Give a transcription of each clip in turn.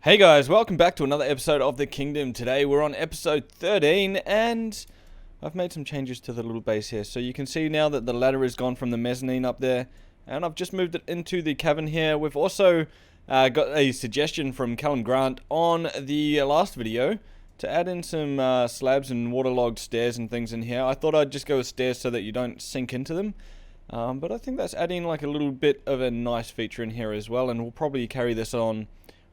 Hey guys, welcome back to another episode of The Kingdom. Today we're on episode 13 and I've made some changes to the little base here. So you can see now that the ladder is gone from the mezzanine up there and I've just moved it into the cavern here. We've also got a suggestion from Callum Grant on the last video to add in some slabs and waterlogged stairs and things in here. I thought I'd just go with stairs so that you don't sink into them. But I think that's adding like a little bit of a nice feature in here as well, and we'll probably carry this on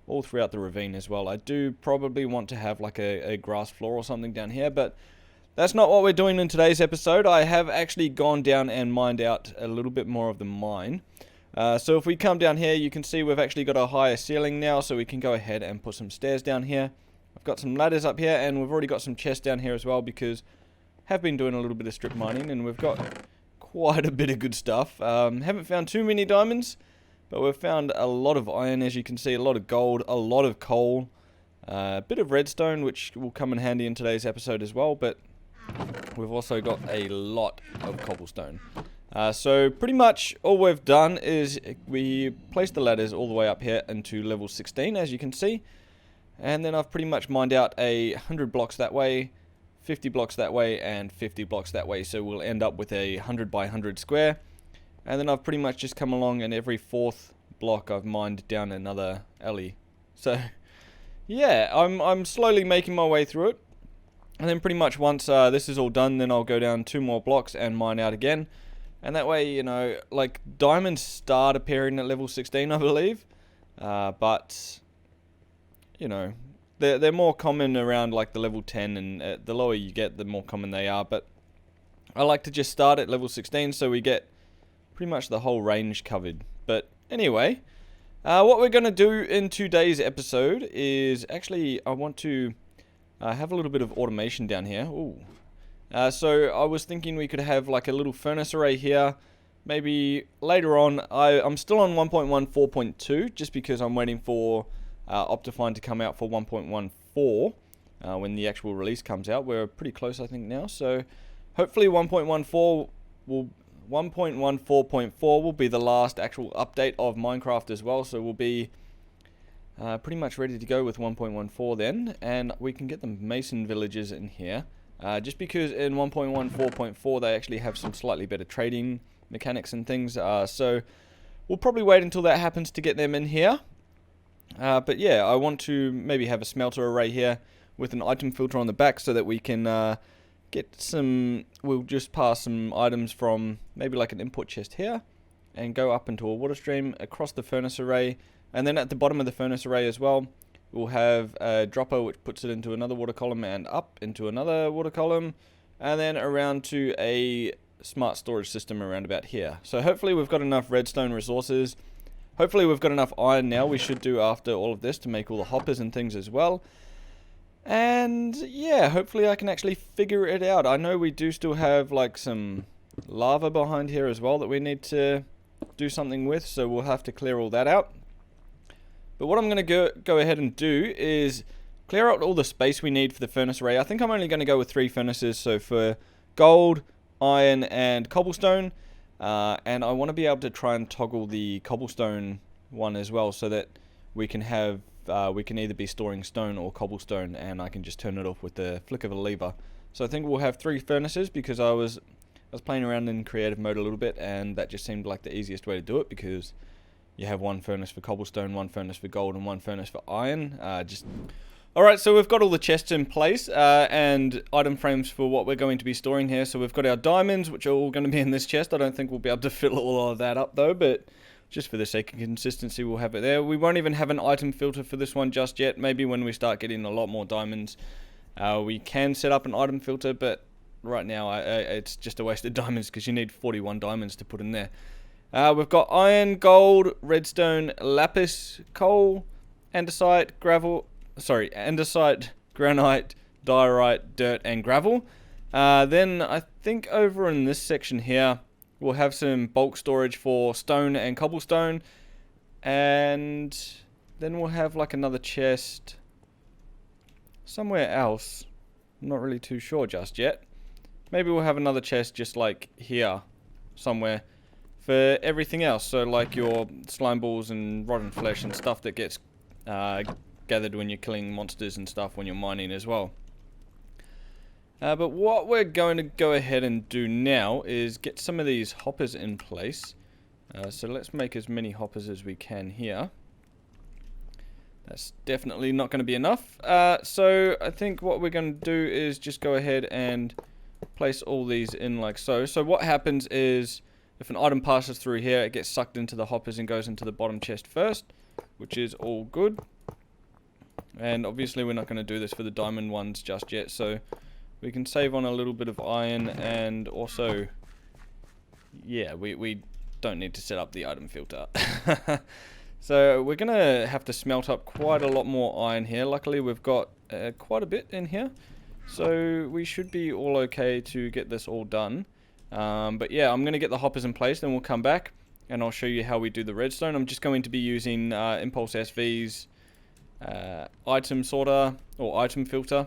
all throughout the ravine as well. I do probably want to have like a grass floor or something down here, but that's not what we're doing in today's episode. I have actually gone down and mined out a little bit more of the mine. So if we come down here, you can see we've actually got a higher ceiling now, so we can go ahead and put some stairs down here. I've got some ladders up here, and we've already got some chests down here as well, because I have been doing a little bit of strip mining, and we've got quite a bit of good stuff. Haven't found too many diamonds, but we've found a lot of iron, as you can see, a lot of gold, a lot of coal, a bit of redstone, which will come in handy in today's episode as well, but we've also got a lot of cobblestone. So pretty much all we've done is we placed the ladders all the way up here into level 16, as you can see, and then I've pretty much mined out 100 blocks that way, 50 blocks that way, and 50 blocks that way, so we'll end up with a 100 by 100 square. And then I've pretty much just come along, and every fourth block I've mined down another alley. So yeah, I'm slowly making my way through it. And then pretty much once this is all done, then I'll go down 2 more blocks and mine out again. And that way, you know, like diamonds start appearing at level 16, I believe. But you know, they're more common around like the level 10, and the lower you get, the more common they are. But I like to just start at level 16 so we get pretty much the whole range covered. But anyway, what we're going to do in today's episode is actually I want to have a little bit of automation down here. Ooh. So I was thinking we could have like a little furnace array here. Maybe later on, I'm still on 1.14.2 just because I'm waiting for Optifine to come out for 1.14 when the actual release comes out. We're pretty close, I think, now. So hopefully 1.14.4 will be the last actual update of Minecraft as well, so we'll be pretty much ready to go with 1.14 then, and we can get the mason villages in here, just because in 1.14.4 they actually have some slightly better trading mechanics and things, so we'll probably wait until that happens to get them in here. But yeah, I want to maybe have a smelter array here with an item filter on the back so that we can get some, we'll just pass some items from maybe like an input chest here and go up into a water stream across the furnace array, and then at the bottom of the furnace array as well we'll have a dropper which puts it into another water column and up into another water column, and then around to a smart storage system around about here. So hopefully we've got enough redstone resources, hopefully we've got enough iron now, we should do after all of this, to make all the hoppers and things as well. And yeah, hopefully I can actually figure it out. I know we do still have like some lava behind here as well that we need to do something with, so we'll have to clear all that out. But what I'm going to go ahead and do is clear out all the space we need for the furnace array. I think I'm only going to go with 3 furnaces, so for gold, iron, and cobblestone. And I want to be able to try and toggle the cobblestone one as well, so that we can have we can either be storing stone or cobblestone, and I can just turn it off with the flick of a lever. So I think we'll have 3 furnaces, because I was playing around in creative mode a little bit, and that just seemed like the easiest way to do it, because you have 1 furnace for cobblestone, 1 furnace for gold, and 1 furnace for iron. Alright, so we've got all the chests in place and item frames for what we're going to be storing here. So we've got our diamonds, which are all going to be in this chest. I don't think we'll be able to fill all of that up though, but just for the sake of consistency, we'll have it there. We won't even have an item filter for this one just yet. Maybe when we start getting a lot more diamonds, we can set up an item filter, but right now it's just a waste of diamonds, because you need 41 diamonds to put in there. We've got iron, gold, redstone, lapis, coal, andesite, granite, diorite, dirt, and gravel. Then I think over in this section here, we'll have some bulk storage for stone and cobblestone, and then we'll have like another chest somewhere else. I'm not really too sure just yet. Maybe we'll have another chest just like here somewhere for everything else. So like your slime balls and rotten flesh and stuff that gets gathered when you're killing monsters and stuff when you're mining as well. But what we're going to go ahead and do now is get some of these hoppers in place. So let's make as many hoppers as we can here. That's definitely not going to be enough. So I think what we're going to do is just go ahead and place all these in like so. So what happens is if an item passes through here, it gets sucked into the hoppers and goes into the bottom chest first, which is all good. And obviously we're not going to do this for the diamond ones just yet, so we can save on a little bit of iron, and also, yeah, we don't need to set up the item filter. So we're going to have to smelt up quite a lot more iron here. Luckily we've got quite a bit in here, so we should be all okay to get this all done. But yeah, I'm going to get the hoppers in place, then we'll come back and I'll show you how we do the redstone. I'm just going to be using Impulse SV's item sorter or item filter.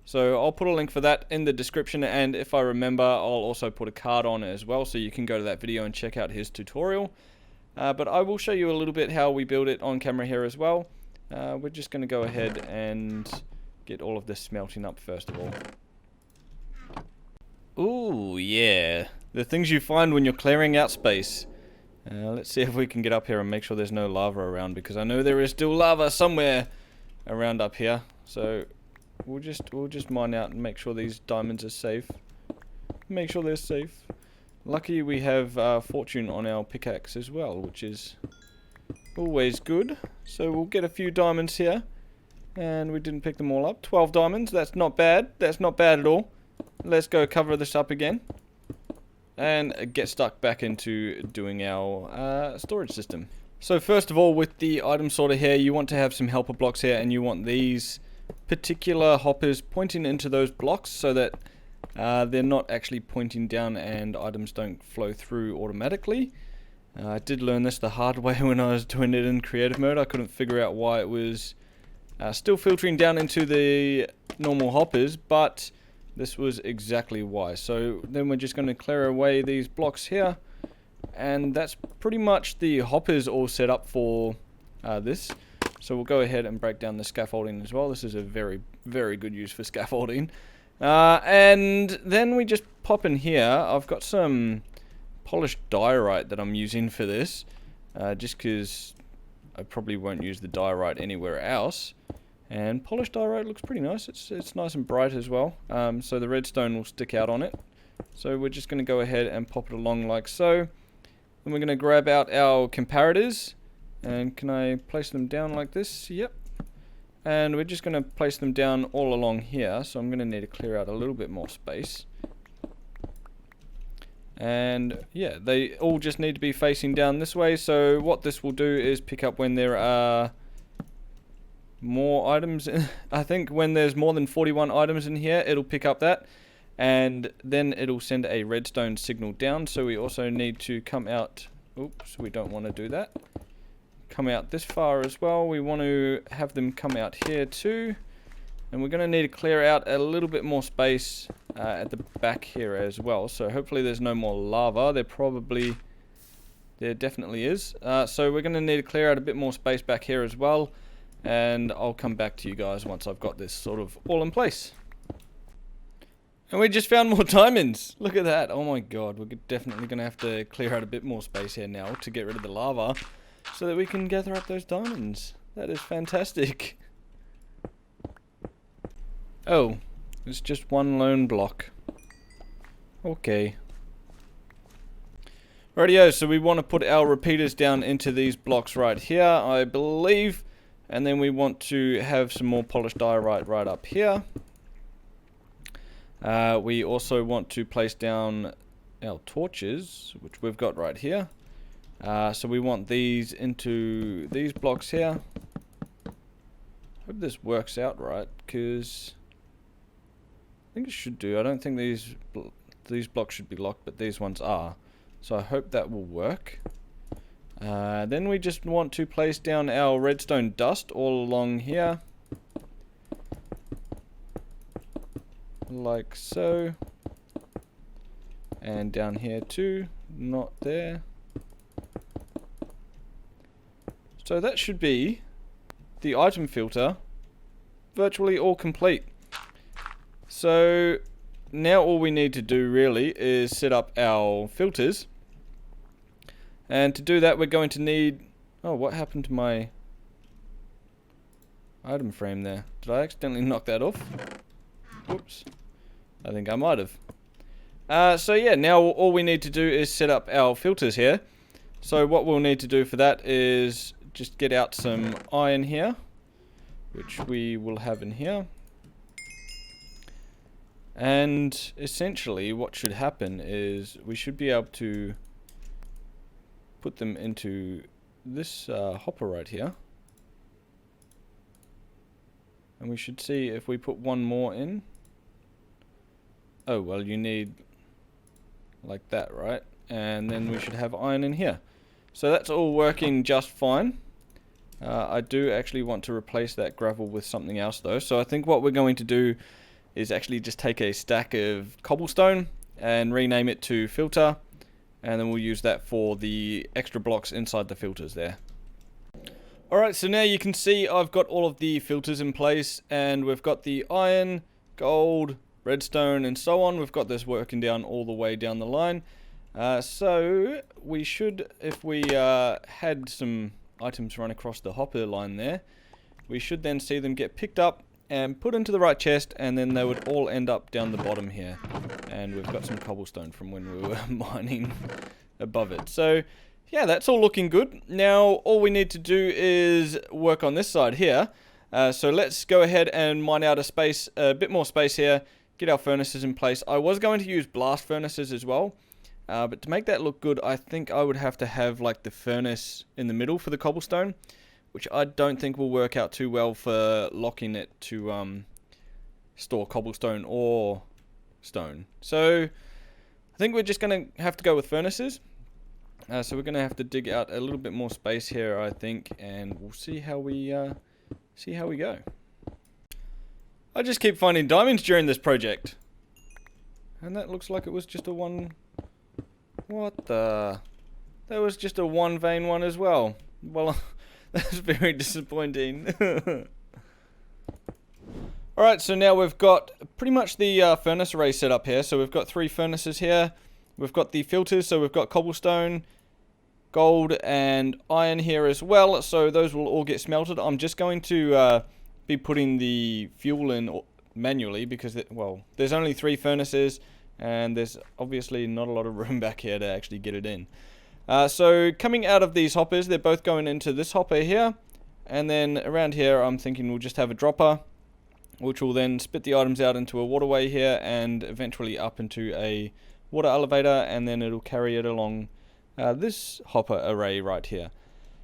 So I'll put a link for that in the description, and if I remember, I'll also put a card on it as well, so you can go to that video and check out his tutorial. But I will show you a little bit how we build it on camera here as well. We're just going to go ahead and get all of this smelting up first of all. Ooh, yeah. The things you find when you're clearing out space. Let's see if we can get up here and make sure there's no lava around, because I know there is still lava somewhere around up here. So we'll just mine out and make sure these diamonds are safe. Make sure they're safe. Lucky we have fortune on our pickaxe as well, which is always good. So we'll get a few diamonds here, and we didn't pick them all up. 12 diamonds. That's not bad. That's not bad at all. Let's go cover this up again and get stuck back into doing our storage system. So first of all, with the item sorter here, you want to have some helper blocks here, and you want these particular hoppers pointing into those blocks so that they're not actually pointing down and items don't flow through automatically. I did learn this the hard way when I was doing it in creative mode. I couldn't figure out why it was still filtering down into the normal hoppers, but this was exactly why. So then we're just going to clear away these blocks here, and that's pretty much the hoppers all set up for this. So we'll go ahead and break down the scaffolding as well. This is a very, very good use for scaffolding. And then we just pop in here. I've got some polished diorite that I'm using for this, just because I probably won't use the diorite anywhere else. And polished diorite looks pretty nice. It's nice and bright as well. So the redstone will stick out on it. So we're just going to go ahead and pop it along like so. Then we're going to grab out our comparators. And can I place them down like this? Yep. And we're just going to place them down all along here. So I'm going to need to clear out a little bit more space. And yeah, they all just need to be facing down this way. So what this will do is pick up when there are more items. I think when there's more than 41 items in here, it'll pick up that. And then it'll send a redstone signal down. So we also need to come out. Oops, we don't want to do that. Come out this far as well. We want to have them come out here too, and we're going to need to clear out a little bit more space at the back here as well. So hopefully there's no more lava. There definitely is. So we're going to need to clear out a bit more space back here as well, and I'll come back to you guys once I've got this sort of all in place. And we just found more diamonds. Look at that. Oh my god, we're definitely going to have to clear out a bit more space here now to get rid of the lava, so that we can gather up those diamonds. That is fantastic. Oh, it's just one lone block. Okay. Rightio, so we want to put our repeaters down into these blocks right here, I believe. And then we want to have some more polished diorite right up here. We also want to place down our torches, which we've got right here. So we want these into these blocks here. Hope this works out right, because I think it should do. I don't think these blocks should be locked, but these ones are. So I hope that will work. Then we just want to place down our redstone dust all along here. Like so. And down here too. Not there. So that should be the item filter virtually all complete. So now all we need to do really is set up our filters. And to do that we're going to need... Oh, what happened to my item frame there? Did I accidentally knock that off? Oops. I think I might have. So yeah, now all we need to do is set up our filters here. So what we'll need to do for that is just get out some iron here, which we will have in here. And essentially what should happen is we should be able to put them into this hopper right here. And we should see if we put one more in. Oh, well, you need like that, right? And then we should have iron in here. So that's all working just fine. I do actually want to replace that gravel with something else though. So I think what we're going to do is actually just take a stack of cobblestone and rename it to filter. And then we'll use that for the extra blocks inside the filters there. Alright, so now you can see I've got all of the filters in place. And we've got the iron, gold, redstone and so on. We've got this working down all the way down the line. So we should, if we had some items run across the hopper line there, we should then see them get picked up and put into the right chest, and then they would all end up down the bottom here. And we've got some cobblestone from when we were mining above it. So yeah, that's all looking good. Now all we need to do is work on this side here. So let's go ahead and mine out a bit more space here, get our furnaces in place. I was going to use blast furnaces as well. But to make that look good, I think I would have to have like the furnace in the middle for the cobblestone, which I don't think will work out too well for locking it to store cobblestone or stone. So I think we're just going to have to go with furnaces. So we're going to have to dig out a little bit more space here, I think, and we'll see how we go. I just keep finding diamonds during this project, and that looks like it was just a one. What the? That was just a one vein one as well. Well, that's very disappointing. Alright, so now we've got pretty much the furnace array set up here. So we've got 3 furnaces here. We've got the filters, so we've got cobblestone, gold, and iron here as well. So those will all get smelted. I'm just going to be putting the fuel in manually because, well, there's only 3 furnaces. And there's obviously not a lot of room back here to actually get it in. So coming out of these hoppers, they're both going into this hopper here. And then around here, I'm thinking we'll just have a dropper, which will then spit the items out into a waterway here and eventually up into a water elevator. And then it'll carry it along this hopper array right here.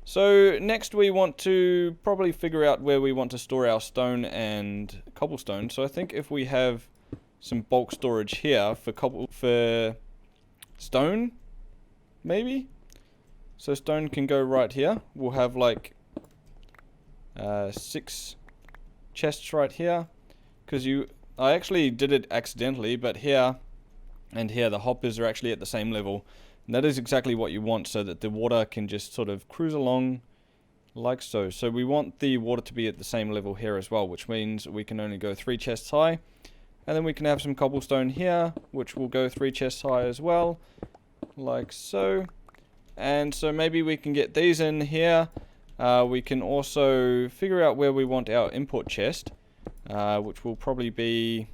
So next we want to probably figure out where we want to store our stone and cobblestone. So I think if we have some bulk storage here for stone, maybe. So stone can go right here. We'll have like 6 chests right here, because I actually did it accidentally, but here and here the hoppers are actually at the same level, and that is exactly what you want, so that the water can just sort of cruise along like so. So we want the water to be at the same level here as well, which means we can only go 3 chests high. And then we can have some cobblestone here, which will go 3 chests high as well, like so. And so maybe we can get these in here. We can also figure out where we want our import chest, which will probably be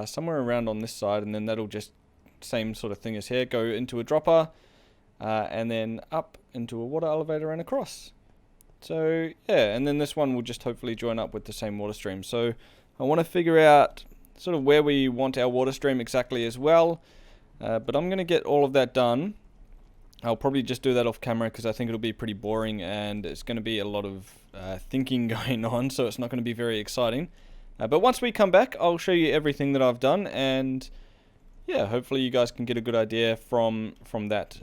somewhere around on this side, and then that'll just, same sort of thing as here, go into a dropper, and then up into a water elevator and across. So yeah, and then this one will just hopefully join up with the same water stream. So I want to figure out sort of where we want our water stream exactly as well, but I'm going to get all of that done. I'll probably just do that off camera because I think it'll be pretty boring and it's going to be a lot of thinking going on, so it's not going to be very exciting. But once we come back, I'll show you everything that I've done, and yeah, hopefully you guys can get a good idea from that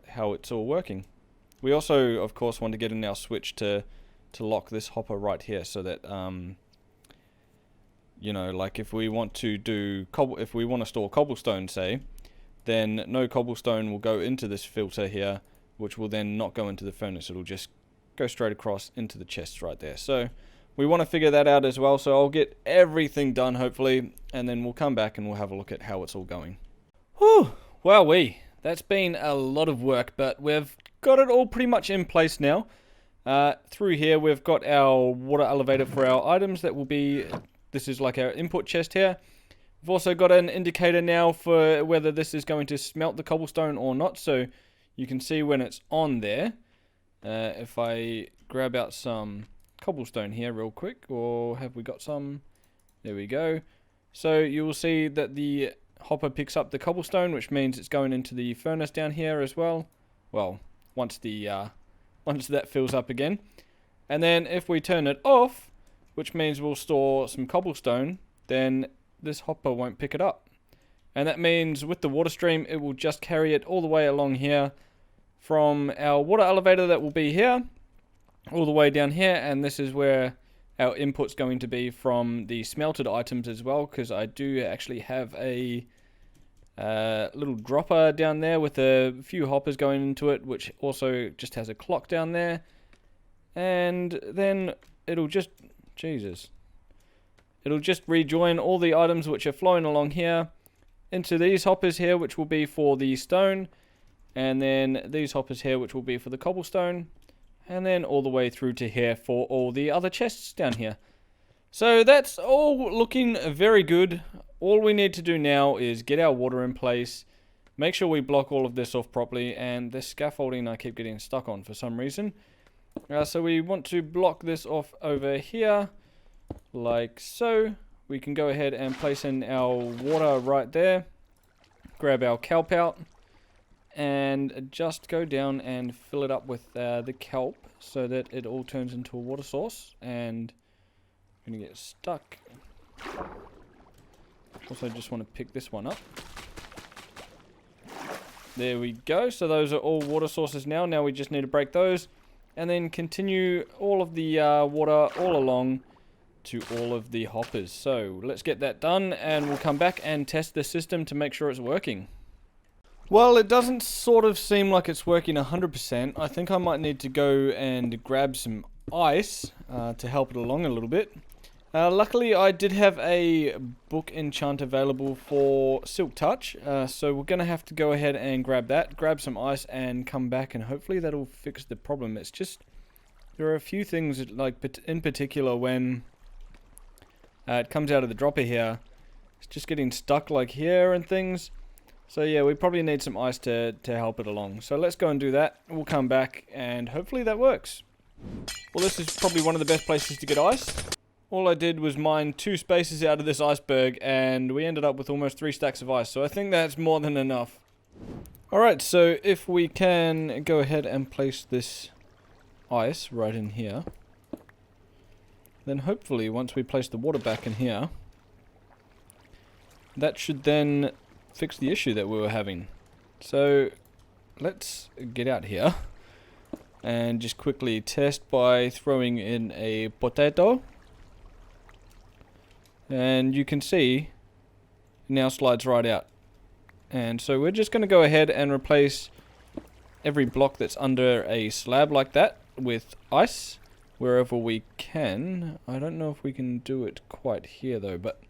how it's all working. We also, of course, want to get in our switch to lock this hopper right here, so that you know, like if we want to if we want to store cobblestone, say, then no cobblestone will go into this filter here, which will then not go into the furnace. It'll just go straight across into the chests right there. So we want to figure that out as well. So I'll get everything done hopefully, and then we'll come back and we'll have a look at how it's all going. Whew, wowee. That's been a lot of work, but we've got it all pretty much in place now. Through here we've got our water elevator for our items that will be, this is like our input chest here. We've also got an indicator now for whether this is going to smelt the cobblestone or not, so you can see when it's on there. If I grab out some cobblestone here real quick, or have we got some? There we go. So you will see that the hopper picks up the cobblestone, which means it's going into the furnace down here as well. Well, once that fills up again. And then if we turn it off, which means we'll store some cobblestone, then this hopper won't pick it up. And that means with the water stream, it will just carry it all the way along here from our water elevator that will be here, all the way down here, and this is where our input's going to be from the smelted items as well, because I do actually have a little dropper down there with a few hoppers going into it, which also just has a clock down there. And then it'll just, it'll just rejoin all the items which are flowing along here into these hoppers here, which will be for the stone, and then these hoppers here, which will be for the cobblestone, and then all the way through to here for all the other chests down here. So that's all looking very good. All we need to do now is get our water in place, make sure we block all of this off properly, and this scaffolding I keep getting stuck on for some reason. So we want to block this off over here, like so. We can go ahead and place in our water right there, grab our kelp out, and just go down and fill it up with the kelp so that it all turns into a water source. And I'm gonna get stuck. Also just want to pick this one up. There we go. So those are all water sources now. Now we just need to break those and then continue all of the water all along to all of the hoppers. So let's get that done and we'll come back and test the system to make sure it's working. Well, it doesn't sort of seem like it's working 100%. I think I might need to go and grab some ice to help it along a little bit. Luckily, I did have a book enchant available for Silk Touch, so we're going to have to go ahead and grab that, grab some ice, and come back, and hopefully that'll fix the problem. It's just, there are a few things, that, like in particular when it comes out of the dropper here, it's just getting stuck like here and things. So yeah, we probably need some ice to help it along. So let's go and do that. We'll come back and hopefully that works. Well, this is probably one of the best places to get ice. All I did was mine 2 spaces out of this iceberg and we ended up with almost 3 stacks of ice. So I think that's more than enough. Alright, so if we can go ahead and place this ice right in here, then hopefully once we place the water back in here, that should then fix the issue that we were having. So let's get out here and just quickly test by throwing in a potato, and you can see it now slides right out. And so we're just going to go ahead and replace every block that's under a slab like that with ice wherever we can. I don't know if we can do it quite here though, but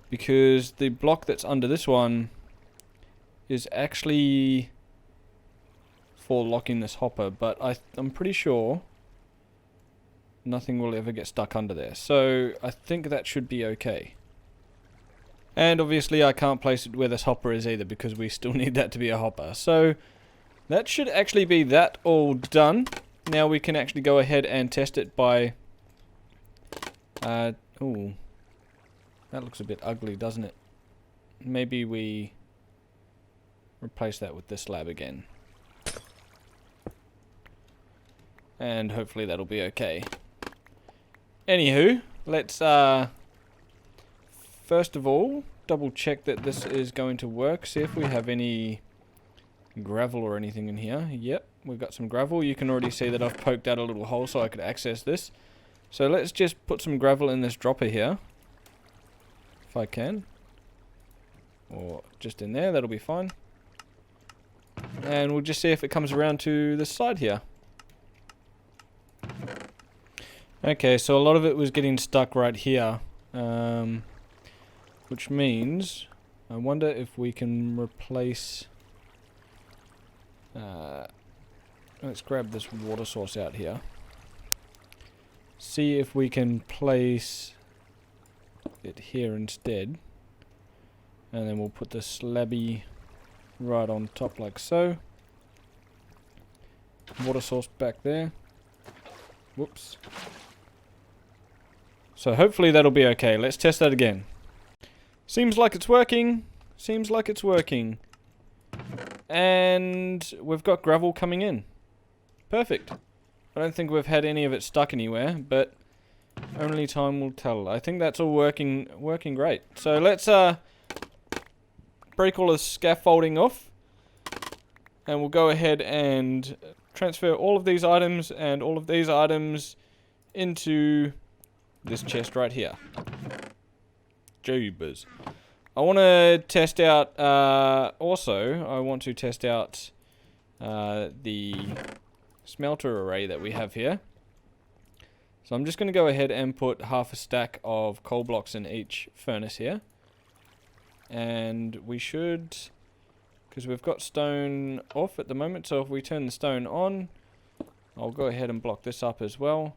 because the block that's under this one is actually for locking this hopper, but I'm pretty sure nothing will ever get stuck under there. So I think that should be okay. And obviously I can't place it where this hopper is either because we still need that to be a hopper. So that should actually be that all done. Now we can actually go ahead and test it by... ooh. That looks a bit ugly, doesn't it? Maybe we replace that with this slab again. And hopefully that'll be okay. Anywho, let's first of all double check that this is going to work. See if we have any gravel or anything in here. Yep, we've got some gravel. You can already see that I've poked out a little hole so I could access this. So let's just put some gravel in this dropper here. If I can. Or just in there, that'll be fine. And we'll just see if it comes around to this side here. Okay, so a lot of it was getting stuck right here. Which means, I wonder if we can replace... let's grab this water source out here. See if we can place it here instead. And then we'll put the slabby right on top like so. Water source back there. Whoops. So hopefully that'll be okay. Let's test that again. Seems like it's working. Seems like it's working. And we've got gravel coming in. Perfect. I don't think we've had any of it stuck anywhere, but only time will tell. I think that's all working great. So let's break all the scaffolding off, and we'll go ahead and transfer all of these items and all of these items into this chest right here. Jeebers. I want to test out, I want to test out the smelter array that we have here. So I'm just going to go ahead and put half a stack of coal blocks in each furnace here. And we should, because we've got stone off at the moment, so if we turn the stone on, I'll go ahead and block this up as well.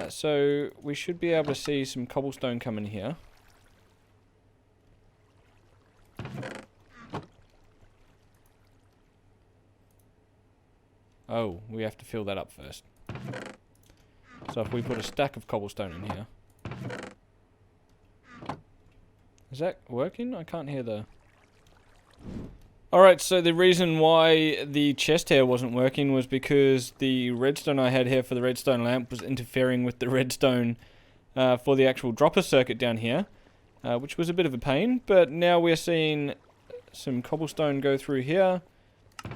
So we should be able to see some cobblestone come in here. Oh, we have to fill that up first. So if we put a stack of cobblestone in here. Is that working? I can't hear the... Alright, so the reason why the chest here wasn't working was because the redstone I had here for the redstone lamp was interfering with the redstone for the actual dropper circuit down here, which was a bit of a pain, but now we're seeing some cobblestone go through here,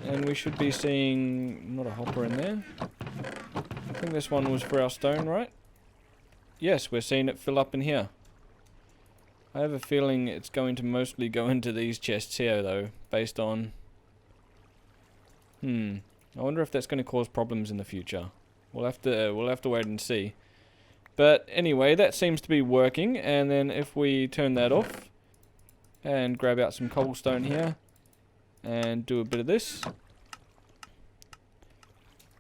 and we should be seeing... not a hopper in there. I think this one was for our stone, right? Yes, we're seeing it fill up in here. I have a feeling it's going to mostly go into these chests here, though, based on... I wonder if that's going to cause problems in the future. We'll have to wait and see. But anyway, that seems to be working, and then if we turn that off and grab out some cobblestone here and do a bit of this,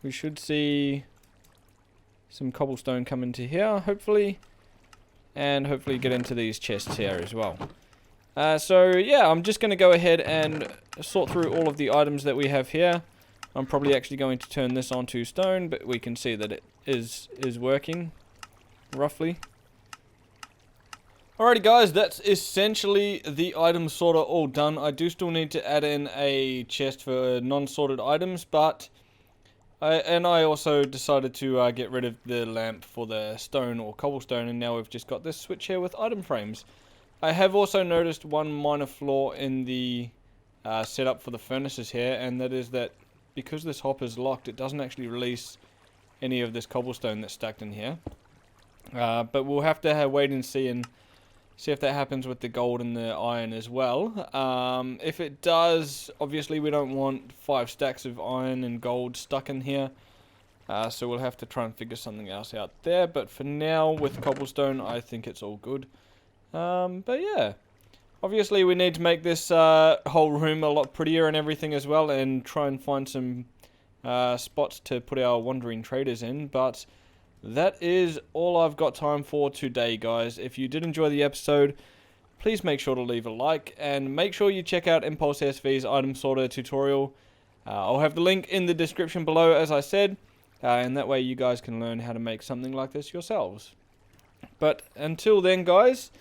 we should see some cobblestone come into here, hopefully. And hopefully get into these chests here as well. So yeah, I'm just going to go ahead and sort through all of the items that we have here. I'm probably actually going to turn this onto stone, but we can see that it is working, roughly. Alrighty guys, that's essentially the item sorter all done. I do still need to add in a chest for non-sorted items, but... I also decided to get rid of the lamp for the stone or cobblestone, and now we've just got this switch here with item frames. I have also noticed one minor flaw in the setup for the furnaces here, and that is that because this hopper is locked, it doesn't actually release any of this cobblestone that's stacked in here. But we'll have to wait and see if that happens with the gold and the iron as well. If it does, obviously we don't want 5 stacks of iron and gold stuck in here. So we'll have to try and figure something else out there. But for now, with cobblestone, I think it's all good. But yeah, obviously we need to make this whole room a lot prettier and everything as well, and try and find some spots to put our wandering traders in. But that is all I've got time for today, guys. If you did enjoy the episode, please make sure to leave a like, and make sure you check out Impulse SV's item sorter tutorial. I'll have the link in the description below, as I said, and that way you guys can learn how to make something like this yourselves. But until then, guys,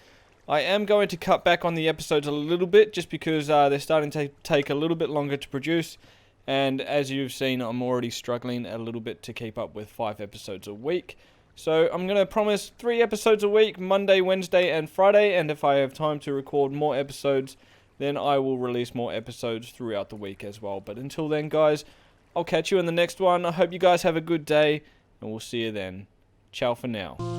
I am going to cut back on the episodes a little bit, just because they're starting to take a little bit longer to produce. And as you've seen, I'm already struggling a little bit to keep up with 5 episodes a week. So I'm going to promise 3 episodes a week, Monday, Wednesday, and Friday. And if I have time to record more episodes, then I will release more episodes throughout the week as well. But until then, guys, I'll catch you in the next one. I hope you guys have a good day, and we'll see you then. Ciao for now.